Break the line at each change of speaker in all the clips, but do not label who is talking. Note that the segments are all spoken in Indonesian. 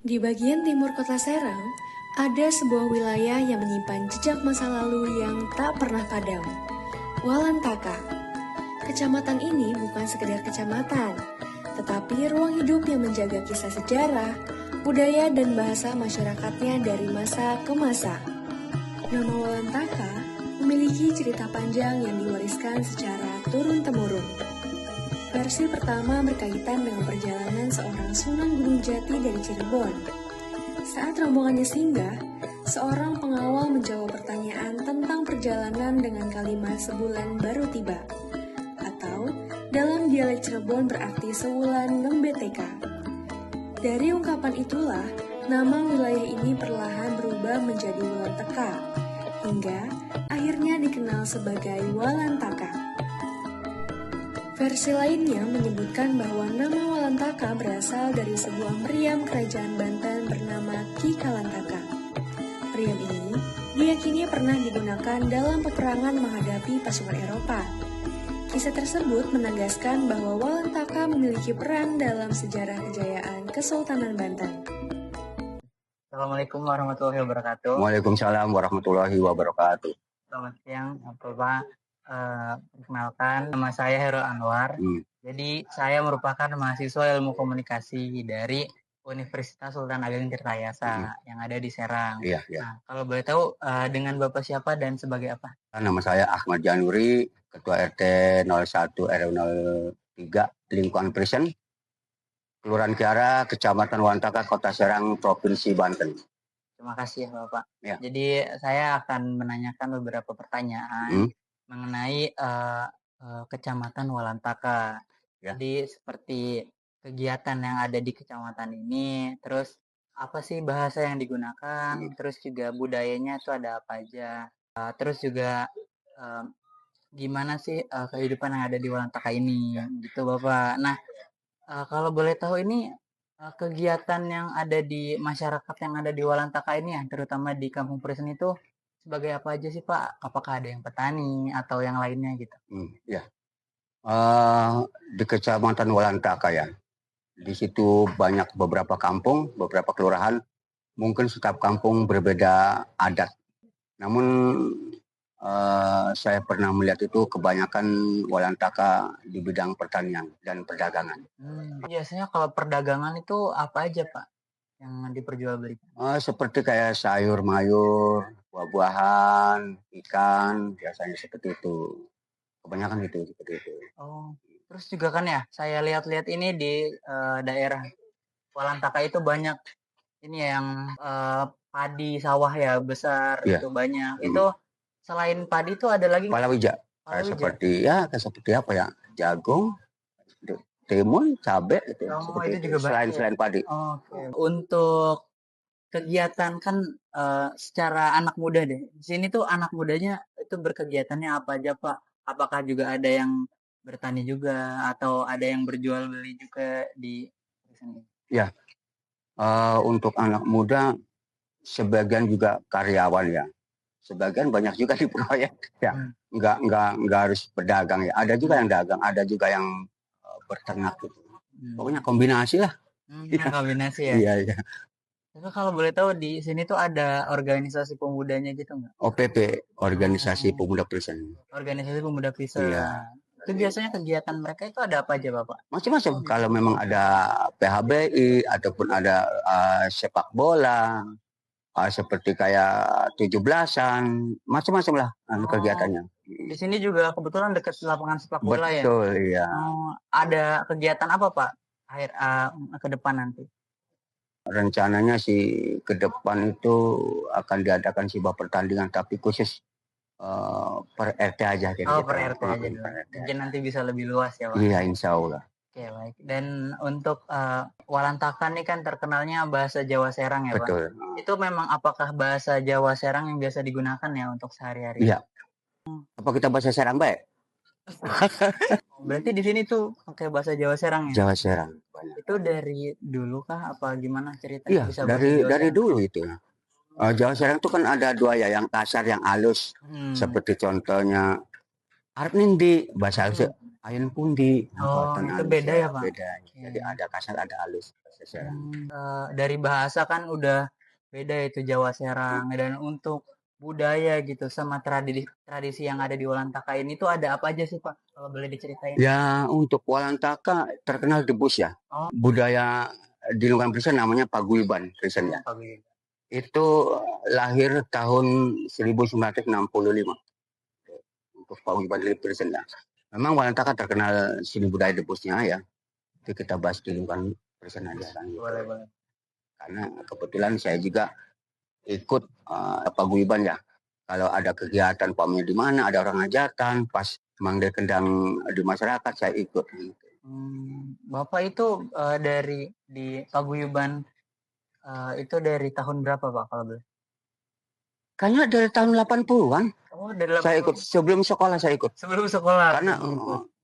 Di bagian timur kota Serang, ada sebuah wilayah yang menyimpan jejak masa lalu yang tak pernah padam. Walantaka. Kecamatan ini bukan sekedar kecamatan, tetapi ruang hidup yang menjaga kisah sejarah, budaya, dan bahasa masyarakatnya dari masa ke masa. Nono Walantaka memiliki cerita panjang yang diwariskan secara turun-temurun. Versi pertama berkaitan dengan perjalanan seorang Sunan Gunung Jati dari Cirebon. Saat rombongannya singgah, seorang pengawal menjawab pertanyaan tentang perjalanan dengan kalimat sebulan baru tiba. Atau dalam dialek Cirebon berarti sewulan nembeteka. Dari ungkapan itulah, nama wilayah ini perlahan berubah menjadi Walantaka, hingga akhirnya dikenal sebagai Walantaka. Versi lainnya menyebutkan bahwa nama Walantaka berasal dari sebuah meriam kerajaan Banten bernama Ki Kalantaka. Meriam ini diyakini pernah digunakan dalam peperangan menghadapi pasukan Eropa. Kisah tersebut menegaskan bahwa Walantaka memiliki peran dalam sejarah kejayaan Kesultanan Banten.
Assalamualaikum warahmatullahi wabarakatuh.
Waalaikumsalam warahmatullahi wabarakatuh.
Selamat siang, Bapak. Perkenalkan, nama saya Herul Anwar. Jadi saya merupakan mahasiswa ilmu komunikasi dari Universitas Sultan Ageng Tirtayasa yang ada di Serang.
Iya.
Nah, kalau boleh tahu dengan Bapak siapa dan sebagai apa?
Nama saya Ahmad Januri, Ketua RT 01 RW 03 Lingkungan Prison, Kelurahan Kiara, Kecamatan Walantaka, Kota Serang, Provinsi Banten.
Terima kasih ya Bapak.
Ya.
Jadi saya akan menanyakan beberapa pertanyaan mengenai Kecamatan Walantaka.
Ya.
Jadi seperti kegiatan yang ada di kecamatan ini, terus apa sih bahasa yang digunakan, terus juga budayanya itu ada apa aja, terus juga gimana sih kehidupan yang ada di Walantaka ini, gitu Bapak. Nah, kalau boleh tahu ini kegiatan yang ada di masyarakat yang ada di Walantaka ini ya, terutama di Kampung Prison itu sebagai apa aja sih Pak? Apakah ada yang petani atau yang lainnya gitu?
Di Kecamatan Walantaka ya, di situ banyak beberapa kampung, beberapa kelurahan, mungkin setiap kampung berbeda adat. Namun saya pernah melihat itu kebanyakan Walantaka di bidang pertanian dan perdagangan.
Biasanya kalau perdagangan itu apa aja Pak yang diperjualbelikan?
Seperti kayak sayur mayur, buah-buahan, ikan, biasanya seperti itu. Kebanyakan itu seperti itu.
Oh, terus juga kan ya, saya lihat-lihat ini di daerah Walantaka itu banyak ini yang padi sawah ya besar itu banyak. Itu selain padi itu ada lagi
palawija. Seperti apa ya? Jagung, timun, cabai itu.
Itu juga
selain padi.
Oke. Untuk kegiatan kan secara anak muda deh. Di sini tuh anak mudanya itu berkegiatannya apa aja Pak? Apakah juga ada yang bertani juga atau ada yang berjual beli juga di sini?
Ya, untuk anak muda sebagian juga karyawan ya. Sebagian banyak juga di proyek ya. Nggak harus berdagang ya. Ada juga yang dagang, ada juga yang berternak gitu. Pokoknya kombinasi lah.
Kombinasi ya.
Iya.
Tapi kalau boleh tahu di sini tuh ada organisasi pemudanya gitu nggak?
OPP, Organisasi Pemuda Prison.
Organisasi Pemuda Prison.
Iya.
Itu biasanya kegiatan mereka itu ada apa aja Bapak?
Macam-macam. Kalau memang ada PHBI ataupun ada sepak bola, seperti kayak 17-an, macam-macam lah kegiatannya.
Di sini juga kebetulan dekat lapangan sepak bola ya?
Betul, iya.
Ada kegiatan apa Pak ke depan nanti?
Rencananya sih ke depan itu akan diadakan sebuah pertandingan tapi khusus per RT aja.
Per RT aja dulu. Mungkin nanti bisa lebih luas ya Pak?
Iya, insya Allah.
Oke, baik. Dan untuk Walantaka nih kan terkenalnya bahasa Jawa Serang ya Pak?
Betul.
Itu memang apakah bahasa Jawa Serang yang biasa digunakan ya untuk sehari-hari?
Iya. Apa kita bahasa Serang baik?
Berarti di sini tuh pakai bahasa Jawa Serang ya?
Jawa Serang.
Itu dari dulu kah apa gimana ceritanya?
Iya, dari dulu itu. Jawa Serang itu kan ada dua ya, yang kasar, yang halus. Seperti contohnya Arep nindi bahasa halus. Ayen Pundi,
Oh,
Buatan
itu
halus
beda ya, Pak?
beda. Jadi
Oke.
ada kasar, ada halus bahasa Serang.
Dari bahasa kan udah beda itu Jawa Serang dan untuk budaya gitu sama tradisi yang ada di Walantaka ini tuh ada apa aja sih, Pak? Kalau boleh diceritain.
Ya, untuk Walantaka terkenal debus ya.
Oh,
Budaya di lingkungan Prisen namanya paguyuban Prisen ya.
pagi.
Itu lahir tahun 1965 untuk paguyuban di Prisen ya. Memang Walantaka terkenal seni budaya debusnya ya. Itu kita bahas di lingkungan Prisen aja kan. Gitu.
Boleh.
Karena kebetulan saya juga ikut paguyuban ya. Kalau ada kegiatan pamnya di mana, ada orang hajatan, pas manggil kendang di masyarakat saya ikut.
Bapak itu dari di paguyuban itu dari tahun berapa, Pak, kalau boleh?
Kayaknya dari tahun 80-an.
Oh, dari
Saya ikut sebelum sekolah saya ikut.
sebelum sekolah.
Karena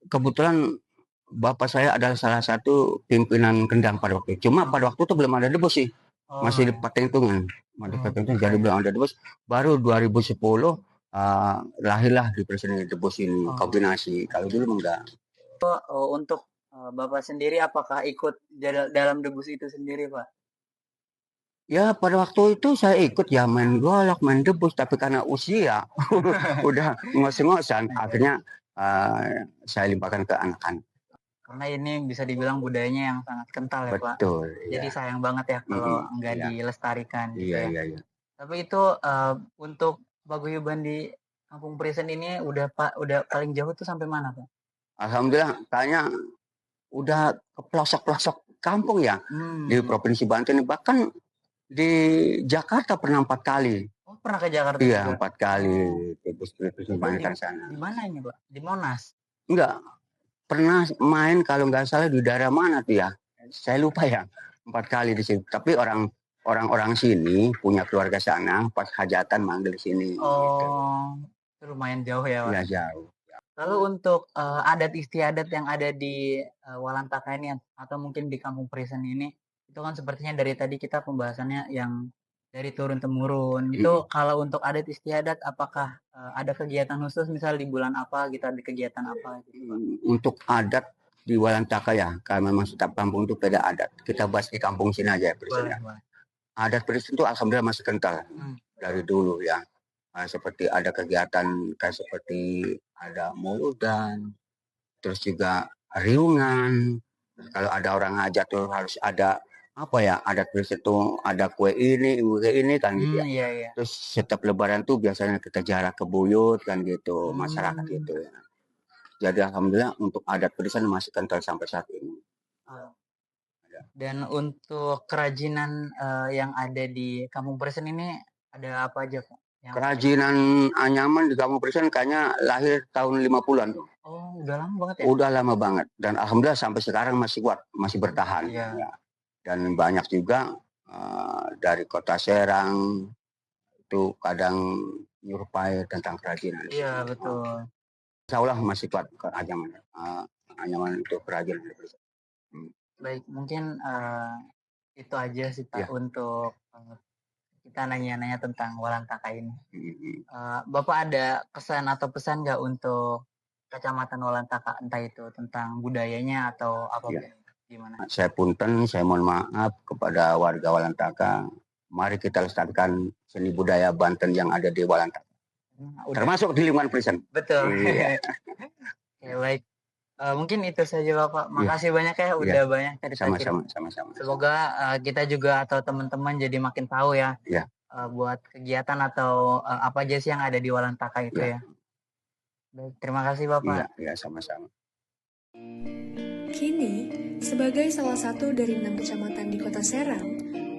kebetulan bapak saya adalah salah satu pimpinan kendang pada waktu itu. Cuma pada waktu itu belum ada debus sih. Masih di Patentungan. Jadi belum ada debus. Baru 2010 lahirlah di Presiden debus ini kombinasi. Kalau dulu enggak.
Untuk Bapak sendiri apakah ikut dalam debus itu sendiri, Pak?
Ya pada waktu itu saya ikut ya main golok, main debus, tapi karena usia udah ngos-ngosan, akhirnya saya limpahkan ke anak-anak.
Karena ini bisa dibilang budayanya yang sangat kental ya, Pak.
Betul.
Jadi
Ya.
sayang banget ya kalau nggak dilestarikan.
Iya,
ya.
iya.
Tapi itu untuk paguyuban di Kampung Prisen ini udah paling jauh tuh sampai mana, Pak?
Alhamdulillah, kayaknya udah ke pelosok-pelosok kampung ya di Provinsi Banten. Bahkan di Jakarta pernah 4 kali.
Oh, pernah ke Jakarta?
Iya,
juga?
4 kali. Provinsi Banten sana.
Di mana ini, Pak? Di Monas?
Enggak, pernah main kalau nggak salah di daerah mana tuh ya? Saya lupa ya. 4 kali di sini. Tapi orang-orang sini punya keluarga sana, pas hajatan manggil sini.
Oh, itu lumayan jauh ya, Pak?
Iya, jauh.
Lalu untuk adat istiadat yang ada di Walantaka ini atau mungkin di Kampung Prisen ini, itu kan sepertinya dari tadi kita pembahasannya yang dari turun temurun. Itu kalau untuk adat istiadat apakah ada kegiatan khusus misal di bulan apa gitu, ada kegiatan apa gitu, Pak?
Untuk adat di Walantaka ya, karena memang setiap kampung itu beda adat. Kita bahas di kampung sini aja ya, Prisen. Adat Prisen itu alhamdulillah masih kental dari dulu ya. Seperti ada kegiatan kayak seperti ada muludan, terus juga riungan. Kalau ada orang hajat tuh harus ada apa ya, adat Prisen itu ada kue ini kan gitu ya.
Iya.
Terus setiap lebaran tuh biasanya kita jarak ke buyut kan gitu, masyarakat gitu ya. Jadi alhamdulillah untuk adat Prisen masih kental sampai saat ini.
Dan untuk kerajinan yang ada di Kampung Prisen ini ada apa aja, Pak?
Kerajinan anyaman di Kampung Prisen kayaknya lahir tahun 50-an.
Oh, udah lama banget ya?
Udah lama banget. Dan alhamdulillah sampai sekarang masih kuat, masih bertahan.
Iya.
Ya. Dan banyak juga dari Kota Serang itu kadang nyurupai tentang kerajinan.
Iya, betul.
Insya Allah masih kuat anyaman untuk kerajinan.
Baik, mungkin itu aja sih Pak untuk kita nanya-nanya tentang Walantaka ini. Bapak ada kesan atau pesan nggak untuk Kecamatan Walantaka, entah itu tentang budayanya atau apa? Gimana?
Saya punten, saya mohon maaf kepada warga Walantaka. Mari kita lestarikan seni budaya Banten yang ada di Walantaka. Termasuk di lingkungan Prisen.
Betul. Oke, baik. Mungkin itu saja Bapak. Makasih banyak ya udah banyak cerita-cerita.
Sama-sama.
Semoga kita juga atau teman-teman jadi makin tahu ya. Buat kegiatan atau apa aja sih yang ada di Walantaka itu ya. Baik, terima kasih Bapak.
Iya, sama-sama.
Kini, sebagai salah satu dari 6 kecamatan di Kota Serang,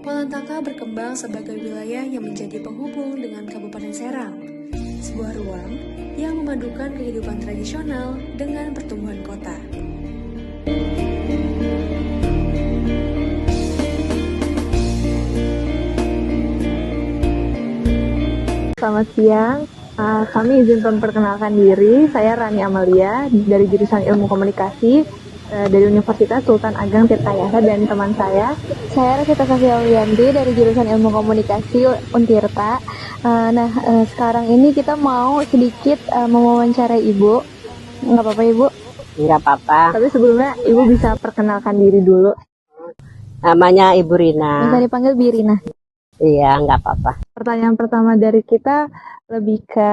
Walantaka berkembang sebagai wilayah yang menjadi penghubung dengan Kabupaten Serang. Sebuah ruang yang memadukan kehidupan tradisional dengan pertumbuhan kota.
Selamat siang, kami izin memperkenalkan diri. Saya Rani Amalia dari jurusan Ilmu Komunikasi dari Universitas Sultan Ageng Tirtayasa, dan teman saya Rasita Safiaulianti dari jurusan Ilmu Komunikasi Untirta. Sekarang ini kita mau sedikit mewawancarai Ibu. Nggak apa-apa Ibu?
Nggak apa-apa.
Tapi sebelumnya Ibu bisa perkenalkan diri dulu.
Namanya Ibu Rina.
Bisa dipanggil Birina.
Iya, nggak apa-apa.
Pertanyaan pertama dari kita lebih ke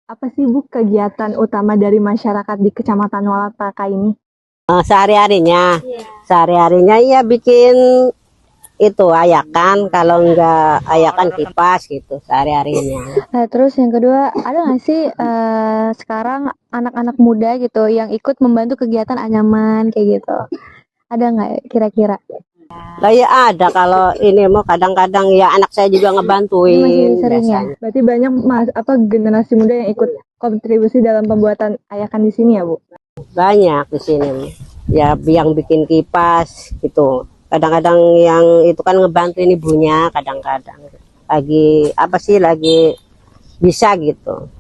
apa sih Bu kegiatan utama dari masyarakat di Kecamatan Walataka ini?
Sehari-harinya ya bikin itu ayakan, kalau nggak ayakan kipas gitu sehari-harinya.
Nah, terus yang kedua, ada nggak sih sekarang anak-anak muda gitu yang ikut membantu kegiatan anyaman kayak gitu? Ada nggak kira-kira?
Lah ya ada, kalau ini mau kadang-kadang ya anak saya juga
Ini masih
ngebantuin
sering ya?
biasanya.
Berarti banyak generasi muda yang ikut kontribusi dalam pembuatan ayakan di sini ya Bu?
Banyak di sini. Ya yang bikin kipas gitu. Kadang-kadang yang itu kan ngebantuin ibunya, kadang-kadang lagi apa sih, lagi bisa gitu.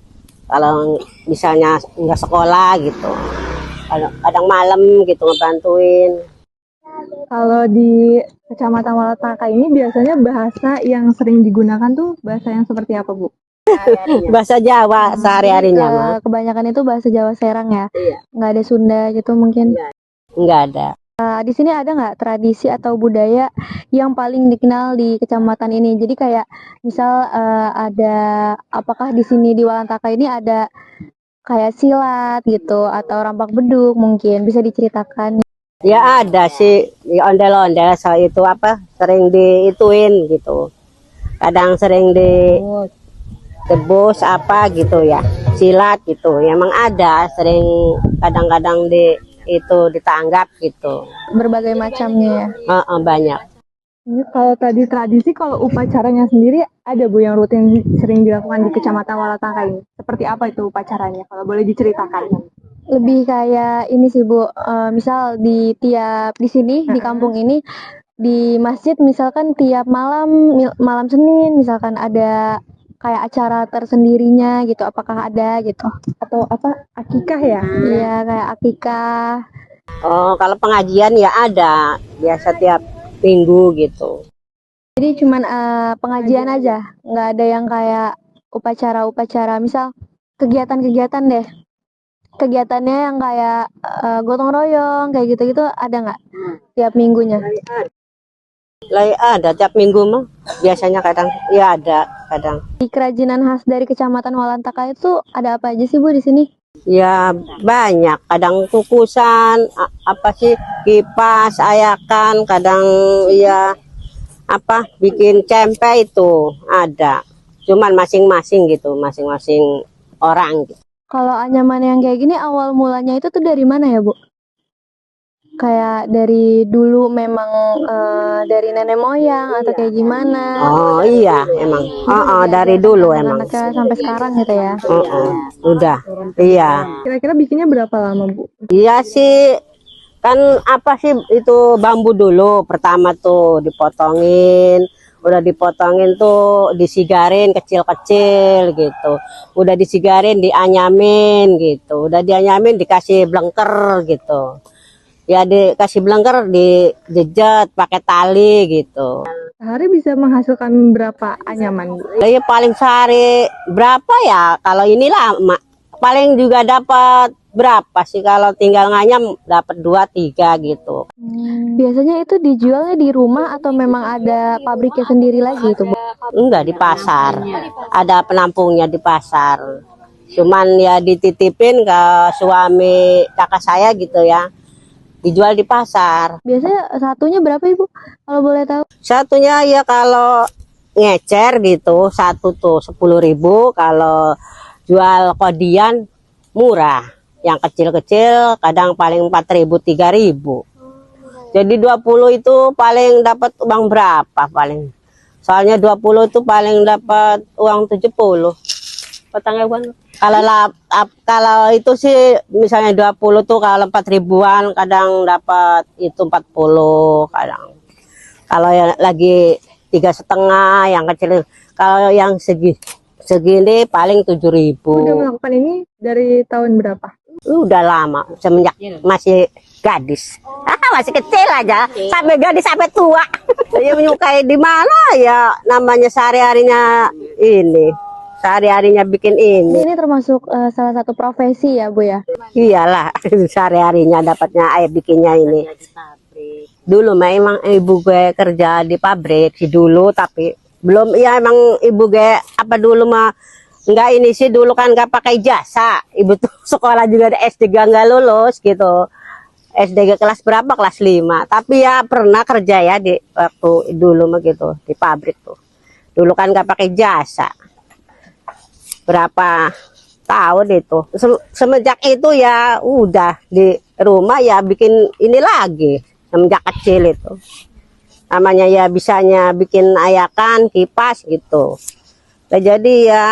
Kalau misalnya nggak sekolah gitu, kadang malam gitu ngebantuin.
Kalau di Kecamatan Walataka ini biasanya bahasa yang sering digugakan tuh bahasa yang seperti apa Bu?
Bahasa Jawa sehari-harinya mah
Kebanyakan itu bahasa Jawa Serang ya?
Iya.
Nggak ada Sunda gitu mungkin?
nggak ada.
Di sini ada nggak tradisi atau budaya yang paling dikenal di kecamatan ini? Jadi kayak misal ada, apakah di sini di Walantaka ini ada kayak silat gitu atau rampak beduk mungkin bisa diceritakan?
Ya ada sih di ondel-ondel, so itu apa sering diituin gitu. Kadang sering di debus apa gitu ya, silat gitu. Ya, emang ada sering kadang-kadang di itu ditanggap gitu.
Berbagai macamnya ya.
Banyak.
Ini kalau tadi tradisi, kalau upacaranya sendiri ada Bu yang rutin sering dilakukan di Kecamatan Walataka ini? Seperti apa itu upacaranya? Kalau boleh diceritakan. Lebih kayak ini sih Bu, misal di sini di kampung ini di masjid misalkan tiap malam Senin misalkan ada kayak acara tersendirinya gitu, apakah ada gitu? Atau apa, akikah ya? Iya, kayak akikah.
Oh, kalau pengajian ya ada, biasa tiap minggu gitu.
Jadi cuman pengajian aja, nggak ada yang kayak upacara-upacara, misal kegiatan-kegiatan deh. Kegiatannya yang kayak gotong royong, kayak gitu-gitu ada nggak tiap minggunya?
Lah ya ada tiap minggu mah. Biasanya kadang ya ada, kadang.
Di kerajinan khas dari Kecamatan Walantaka itu ada apa aja sih Bu di sini?
Ya banyak, kadang kukusan, apa sih, kipas, ayakan, kadang ya apa bikin cempe itu ada. Cuman masing-masing gitu, masing-masing orang gitu.
Kalau anyaman yang kayak gini awal mulanya itu tuh dari mana ya Bu? Kayak dari dulu memang dari nenek moyang atau kayak gimana?
Oh iya, emang. Dari dulu emang.
Anak-anaknya sampai sekarang gitu ya?
Udah, iya.
Kira-kira bikinnya berapa lama Bu?
Iya sih, kan apa sih itu bambu dulu pertama tuh dipotongin, udah dipotongin tuh disigarin kecil-kecil gitu, udah disigarin dianyamin gitu, udah dianyamin dikasih blengker gitu, ya dikasih blengker dijejat pakai tali gitu.
Sehari bisa menghasilkan berapa anyaman Bu?
Ya paling sehari berapa ya, kalau inilah paling juga dapat berapa sih, kalau tinggal nganyam dapat 2-3 gitu.
Biasanya itu dijualnya di rumah atau memang ada pabriknya sendiri lagi itu Bu?
Enggak, di pasar. Ada penampungnya di pasar. Cuman ya dititipin ke suami kakak saya gitu ya. Dijual di pasar.
Biasanya satunya berapa Ibu? Kalau boleh tahu?
Satunya ya kalau ngecer gitu, satu tuh 10.000. Kalau jual kodian murah. Yang kecil-kecil kadang paling 4.000, 3.000. Jadi 20 itu paling dapat uang berapa paling? Soalnya 20 itu paling dapat uang 70. Petangnya kalau itu sih misalnya 20 tuh kalau 4.000-an kadang dapat itu 40 kadang. Kalau yang lagi 3,5 yang kecil, kalau yang segini paling 7.000.
Udah melakukan ini dari tahun berapa?
Udah lama, semenjak masih gadis. Masih kecil aja, sampai gadis sampai tua. Saya menyukai di mana ya, namanya sehari-harinya ini sehari-harinya bikin ini.
Ini termasuk salah satu profesi ya Bu ya?
Iyalah, sehari-harinya dapatnya air bikinnya ini. Dulu mah emang ibu gue kerja di pabrik sih dulu, tapi belum, ya emang ibu gue apa dulu mah enggak ini sih, dulu kan enggak pakai jasa. Ibu tuh sekolah juga ada SD enggak lulus gitu. SD kelas berapa? Kelas 5. Tapi ya pernah kerja ya di waktu dulu mah gitu, di pabrik tuh. Dulu kan enggak pakai jasa. Berapa tahun itu. Semenjak itu ya udah di rumah ya bikin ini lagi. Semenjak kecil itu. Namanya ya bisanya bikin ayakan, kipas gitu. Nah, jadi ya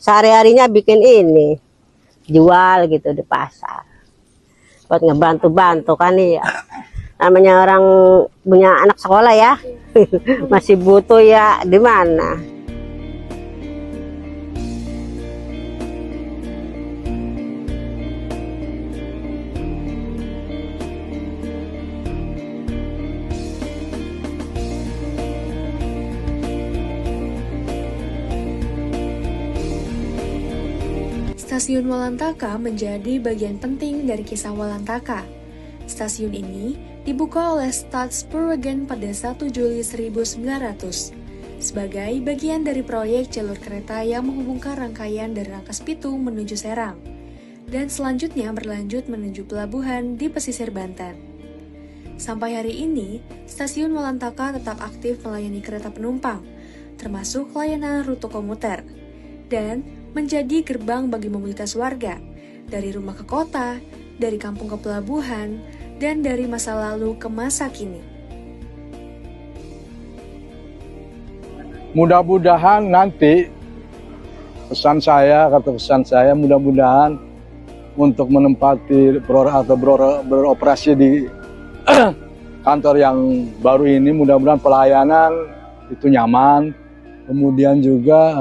sehari-harinya bikin ini. Jual gitu di pasar. Buat ngebantu-bantu kan ya. Namanya orang punya anak sekolah ya. Masih butuh ya di mana.
Stasiun Walantaka menjadi bagian penting dari kisah Walantaka. Stasiun ini dibuka oleh Stadspurwagen pada 1 Juli 1900 sebagai bagian dari proyek jalur kereta yang menghubungkan rangkaian dari Rangkas Bitung menuju Serang dan selanjutnya berlanjut menuju pelabuhan di pesisir Banten. Sampai hari ini, Stasiun Walantaka tetap aktif melayani kereta penumpang, termasuk layanan rute komuter, dan menjadi gerbang bagi mobilitas warga, dari rumah ke kota, dari kampung ke pelabuhan, dan dari masa lalu ke masa kini.
Mudah-mudahan nanti pesan saya mudah-mudahan untuk menempati atau beroperasi di kantor yang baru ini, mudah-mudahan pelayanan itu nyaman. Kemudian juga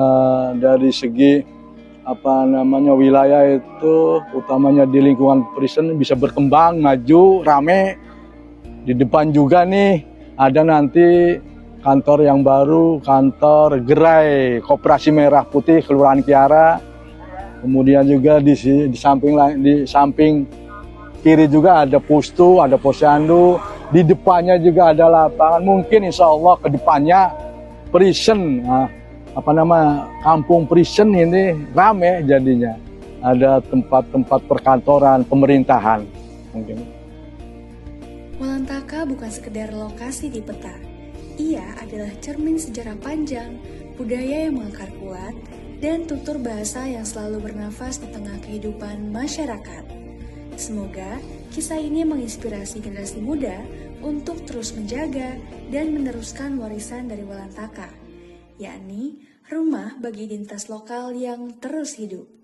dari segi wilayah itu utamanya di lingkungan prison bisa berkembang, maju, rame. Di depan juga nih ada nanti kantor yang baru, kantor gerai Koperasi Merah Putih Kelurahan Kiara. Kemudian juga di samping kiri juga ada Pustu, ada Posyandu. Di depannya juga ada lapangan. Mungkin insya Allah ke depannya prison, kampung prison ini rame jadinya. Ada tempat-tempat perkantoran, pemerintahan mungkin.
Walantaka bukan sekedar lokasi di peta. Ia adalah cermin sejarah panjang, budaya yang mengakar kuat, dan tutur bahasa yang selalu bernafas di tengah kehidupan masyarakat. Semoga kisah ini menginspirasi generasi muda untuk terus menjaga dan meneruskan warisan dari Walantaka, yakni rumah bagi identitas lokal yang terus hidup.